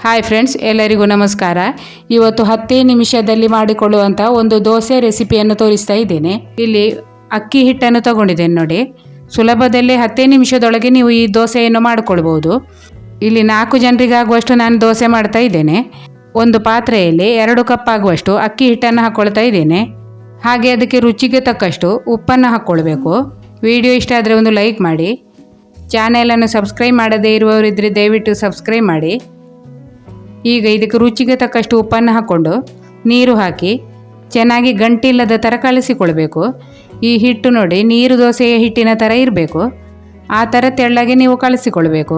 Hi friends, ಎಲ್ಲರಿಗೂ ನಮಸ್ಕಾರ. ಇವತ್ತು 10 ನಿಮಿಷದಲ್ಲಿ ಮಾಡಿಕೊಳ್ಳುವಂಥ ಒಂದು ದೋಸೆ ರೆಸಿಪಿಯನ್ನು ತೋರಿಸ್ತಾ ಇದ್ದೇನೆ. ಇಲ್ಲಿ ಅಕ್ಕಿ ಹಿಟ್ಟನ್ನು ತಗೊಂಡಿದ್ದೇನೆ ನೋಡಿ. ಸುಲಭದಲ್ಲಿ 10 ನಿಮಿಷದೊಳಗೆ ನೀವು ಈ ದೋಸೆಯನ್ನು ಮಾಡಿಕೊಳ್ಬೋದು. ಇಲ್ಲಿ 4 ಜನರಿಗಾಗುವಷ್ಟು ನಾನು ದೋಸೆ ಮಾಡ್ತಾ ಇದ್ದೇನೆ. ಒಂದು ಪಾತ್ರೆಯಲ್ಲಿ 2 ಕಪ್ ಆಗುವಷ್ಟು ಅಕ್ಕಿ ಹಿಟ್ಟನ್ನು ಹಾಕ್ಕೊಳ್ತಾ ಇದ್ದೇನೆ. ಹಾಗೆ ಅದಕ್ಕೆ ರುಚಿಗೆ ತಕ್ಕಷ್ಟು ಉಪ್ಪನ್ನು ಹಾಕ್ಕೊಳ್ಬೇಕು. ವಿಡಿಯೋ ಇಷ್ಟ ಆದರೆ ಒಂದು ಲೈಕ್ ಮಾಡಿ. ಚಾನೆಲನ್ನು ಸಬ್ಸ್ಕ್ರೈಬ್ ಮಾಡದೇ ಇರುವವರಿದ್ದರೆ ದಯವಿಟ್ಟು ಸಬ್ಸ್ಕ್ರೈಬ್ ಮಾಡಿ. ಈಗ ಇದಕ್ಕೆ ರುಚಿಗೆ ತಕ್ಕಷ್ಟು ಉಪ್ಪನ್ನು ಹಾಕ್ಕೊಂಡು ನೀರು ಹಾಕಿ ಚೆನ್ನಾಗಿ ಗಂಟಿಲ್ಲದ ಥರ ಕಲಸಿಕೊಳ್ಬೇಕು. ಈ ಹಿಟ್ಟು ನೋಡಿ, ನೀರು ದೋಸೆಯ ಹಿಟ್ಟಿನ ಥರ ಇರಬೇಕು. ಆ ಥರ ತೆಳ್ಳಗೆ ನೀವು ಕಲಸಿಕೊಳ್ಬೇಕು.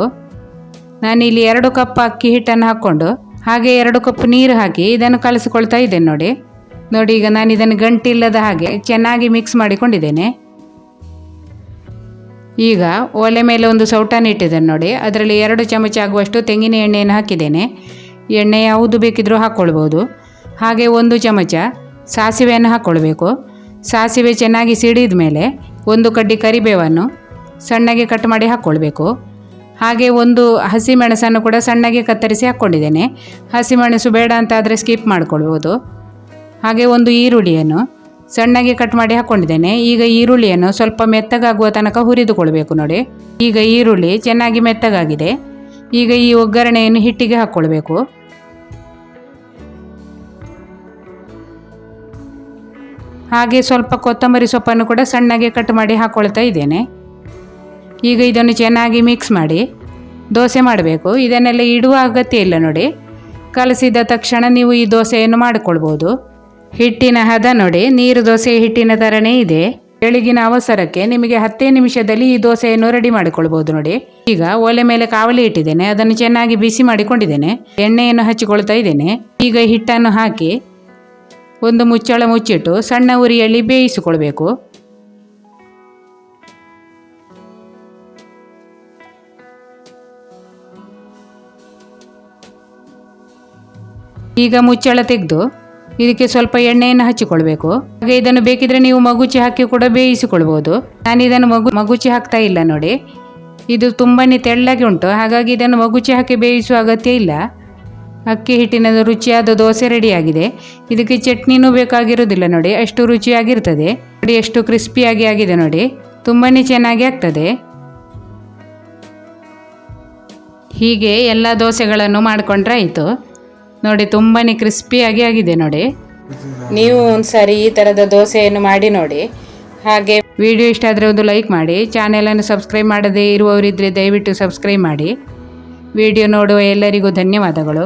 ನಾನಿಲ್ಲಿ 2 ಕಪ್ ಅಕ್ಕಿ ಹಿಟ್ಟನ್ನು ಹಾಕ್ಕೊಂಡು ಹಾಗೆ 2 ಕಪ್ ನೀರು ಹಾಕಿ ಇದನ್ನು ಕಲಸಿಕೊಳ್ತಾ ಇದ್ದೇನೆ ನೋಡಿ. ಈಗ ನಾನು ಇದನ್ನು ಗಂಟಿಲ್ಲದ ಹಾಗೆ ಚೆನ್ನಾಗಿ ಮಿಕ್ಸ್ ಮಾಡಿಕೊಂಡಿದ್ದೇನೆ. ಈಗ ಒಲೆ ಮೇಲೆ ಒಂದು ಸೌಟನ್ನು ಇಟ್ಟಿದ್ದೇನೆ ನೋಡಿ. ಅದರಲ್ಲಿ 2 ಚಮಚ ಆಗುವಷ್ಟು ತೆಂಗಿನ ಎಣ್ಣೆಯನ್ನು ಹಾಕಿದ್ದೇನೆ. ಎಣ್ಣೆ ಯಾವುದು ಬೇಕಿದ್ರೂ ಹಾಕ್ಕೊಳ್ಬೋದು. ಹಾಗೆ 1 ಚಮಚ ಸಾಸಿವೆಯನ್ನು ಹಾಕ್ಕೊಳ್ಬೇಕು. ಸಾಸಿವೆ ಚೆನ್ನಾಗಿ ಸಿಡಿದ ಮೇಲೆ 1 ಕಡ್ಡಿ ಕರಿಬೇವನ್ನು ಸಣ್ಣಗೆ ಕಟ್ ಮಾಡಿ ಹಾಕ್ಕೊಳ್ಬೇಕು. ಹಾಗೆ 1 ಹಸಿಮೆಣಸನ್ನು ಕೂಡ ಸಣ್ಣಗೆ ಕತ್ತರಿಸಿ ಹಾಕ್ಕೊಂಡಿದ್ದೇನೆ. ಹಸಿಮೆಣಸು ಬೇಡ ಅಂತಾದರೆ ಸ್ಕಿಪ್ ಮಾಡ್ಕೊಳ್ಬೋದು. ಹಾಗೆ 1 ಈರುಳ್ಳಿಯನ್ನು ಸಣ್ಣಗೆ ಕಟ್ ಮಾಡಿ ಹಾಕ್ಕೊಂಡಿದ್ದೇನೆ. ಈಗ ಈರುಳ್ಳಿಯನ್ನು ಸ್ವಲ್ಪ ಮೆತ್ತಗಾಗುವ ತನಕ ಹುರಿದುಕೊಳ್ಬೇಕು ನೋಡಿ. ಈಗ ಈರುಳ್ಳಿ ಚೆನ್ನಾಗಿ ಮೆತ್ತಗಾಗಿದೆ. ಈಗ ಈ ಒಗ್ಗರಣೆಯನ್ನು ಹಿಟ್ಟಿಗೆ ಹಾಕ್ಕೊಳ್ಬೇಕು. ಹಾಗೆ ಸ್ವಲ್ಪ ಕೊತ್ತಂಬರಿ ಸೊಪ್ಪನ್ನು ಕೂಡ ಸಣ್ಣಗೆ ಕಟ್ ಮಾಡಿ ಹಾಕ್ಕೊಳ್ತಾ ಇದ್ದೇನೆ. ಈಗ ಇದನ್ನು ಚೆನ್ನಾಗಿ ಮಿಕ್ಸ್ ಮಾಡಿ ದೋಸೆ ಮಾಡಬೇಕು. ಇದನ್ನೆಲ್ಲ ಇಡುವ ಅಗತ್ಯ ಇಲ್ಲ ನೋಡಿ. ಕಲಸಿದ ತಕ್ಷಣ ನೀವು ಈ ದೋಸೆಯನ್ನು ಮಾಡಿಕೊಳ್ಬೋದು. ಹಿಟ್ಟಿನ ಹದ ನೋಡಿ, ನೀರು ದೋಸೆ ಹಿಟ್ಟಿನ ಥರನೇ ಇದೆ. ಬೆಳಗಿನ ಅವಸರಕ್ಕೆ ನಿಮಗೆ 10 ನಿಮಿಷದಲ್ಲಿ ಈ ದೋಸೆಯನ್ನು ರೆಡಿ ಮಾಡಿಕೊಳ್ಬೋದು ನೋಡಿ. ಈಗ ಒಲೆ ಮೇಲೆ ಕಾವಲಿ ಇಟ್ಟಿದ್ದೇನೆ. ಅದನ್ನು ಚೆನ್ನಾಗಿ ಬಿಸಿ ಮಾಡಿಕೊಂಡಿದ್ದೇನೆ. ಎಣ್ಣೆಯನ್ನು ಹಚ್ಚಿಕೊಳ್ತಾ ಇದ್ದೇನೆ. ಈಗ ಹಿಟ್ಟನ್ನು ಹಾಕಿ ಒಂದು ಮುಚ್ಚಳ ಮುಚ್ಚಿಟ್ಟು ಸಣ್ಣ ಉರಿಯಲ್ಲಿ ಬೇಯಿಸಿಕೊಳ್ಬೇಕು. ಈಗ ಮುಚ್ಚಳ ತೆಗೆದು ಇದಕ್ಕೆ ಸ್ವಲ್ಪ ಎಣ್ಣೆಯನ್ನು ಹಚ್ಚಿಕೊಳ್ಬೇಕು. ಹಾಗೆ ಇದನ್ನು ಬೇಕಿದ್ರೆ ನೀವು ಮಗುಚಿ ಹಾಕಿ ಕೂಡ ಬೇಯಿಸಿಕೊಳ್ಬೋದು. ನಾನು ಇದನ್ನು ಮಗುಚಿ ಹಾಕ್ತಾ ಇಲ್ಲ ನೋಡಿ. ಇದು ತುಂಬಾ ತೆಳ್ಳಗೆ ಉಂಟು, ಹಾಗಾಗಿ ಇದನ್ನು ಮಗುಚಿ ಹಾಕಿ ಬೇಯಿಸುವ ಅಗತ್ಯ ಇಲ್ಲ. ಅಕ್ಕಿ ಹಿಟ್ಟಿನ ರುಚಿಯಾದ ದೋಸೆ ರೆಡಿಯಾಗಿದೆ. ಇದಕ್ಕೆ ಚಟ್ನಿನೂ ಬೇಕಾಗಿರೋದಿಲ್ಲ ನೋಡಿ, ಅಷ್ಟು ರುಚಿಯಾಗಿರ್ತದೆ ನೋಡಿ. ಎಷ್ಟು ಕ್ರಿಸ್ಪಿಯಾಗಿ ಆಗಿದೆ ನೋಡಿ, ತುಂಬಾ ಚೆನ್ನಾಗಿ ಆಗ್ತದೆ. ಹೀಗೆ ಎಲ್ಲ ದೋಸೆಗಳನ್ನು ಮಾಡಿಕೊಂಡ್ರೆ ಆಯಿತು ನೋಡಿ. ತುಂಬಾ ಕ್ರಿಸ್ಪಿಯಾಗಿ ಆಗಿದೆ ನೋಡಿ. ನೀವು ಒಂದ್ಸಾರಿ ಈ ಥರದ ದೋಸೆಯನ್ನು ಮಾಡಿ ನೋಡಿ. ಹಾಗೆ ವಿಡಿಯೋ ಇಷ್ಟ ಆದರೆ ಒಂದು ಲೈಕ್ ಮಾಡಿ. ಚಾನೆಲನ್ನು ಸಬ್ಸ್ಕ್ರೈಬ್ ಮಾಡದೇ ಇರುವವರಿದ್ದರೆ ದಯವಿಟ್ಟು ಸಬ್ಸ್ಕ್ರೈಬ್ ಮಾಡಿ. ವಿಡಿಯೋ ನೋಡುವ ಎಲ್ಲರಿಗೂ ಧನ್ಯವಾದಗಳು.